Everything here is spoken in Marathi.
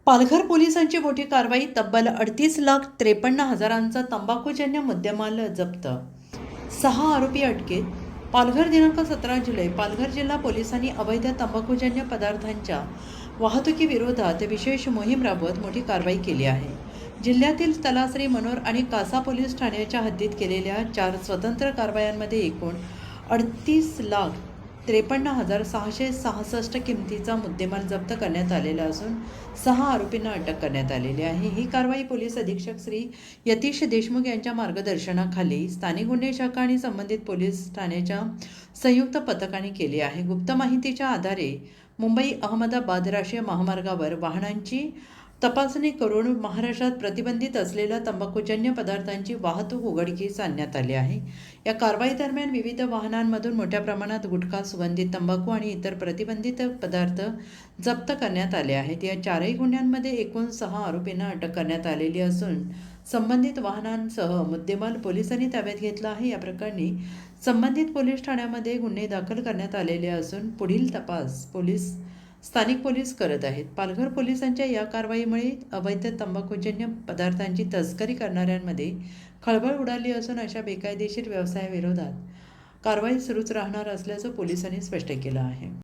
पालघर पोलिसांची मोठी कारवाई. तब्बल 38,53,000 तंबाखूजन्य मुद्देमाल जप्त. 6 आरोपी अटकेत. पालघर दिनांक 17 जुलै. पालघर जिल्हा पोलिसांनी अवैध तंबाखूजन्य पदार्थांच्या वाहतुकीविरोधात विशेष मोहीम राबवत मोठी कारवाई केली आहे. जिल्ह्यातील तलासरी, मनोर आणि कासा पोलीस ठाण्याच्या हद्दीत केलेल्या 4 स्वतंत्र कारवायांमध्ये एकूण 38,53,666 किमतीचा मुद्देमाल जप्त करण्यात आलेला असून 6 आरोपींना अटक करण्यात आलेली आहे. ही कारवाई पोलीस अधीक्षक श्री यतीश देशमुख यांच्या मार्गदर्शनाखाली स्थानिक गुन्हे शाखा आणि संबंधित पोलीस ठाण्याच्या संयुक्त पथकाने केली आहे. गुप्त माहितीच्या आधारे मुंबई अहमदाबाद राष्ट्रीय महामार्गावर वाहनांची तपासणी करून महाराष्ट्रात प्रतिबंधित असलेल्या तंबाखूजन्य पदार्थांची वाहतूक उघडकीस आणण्यात आली आहे. या कारवाई दरम्यान विविध वाहनांमधून मोठ्या प्रमाणात गुटखा, सुगंधित तंबाखू आणि इतर प्रतिबंधित पदार्थ जप्त करण्यात आले आहेत. या 4ही गुन्ह्यांमध्ये एकूण 6 आरोपींना अटक करण्यात आलेली असून संबंधित वाहनांसह मुद्देमाल पोलिसांनी ताब्यात घेतला आहे. या प्रकरणी संबंधित पोलीस ठाण्यामध्ये गुन्हे दाखल करण्यात आलेले असून पुढील तपास स्थानिक पोलीस करत आहेत. पालघर पोलिसांच्या या कारवाईमुळे अवैध तंबाखूजन्य पदार्थांची तस्करी करणाऱ्यांमध्ये खळबळ उडाली असून अशा बेकायदेशीर व्यवसायाविरोधात कारवाई सुरूच राहणार असल्याचं पोलिसांनी स्पष्ट केलं आहे.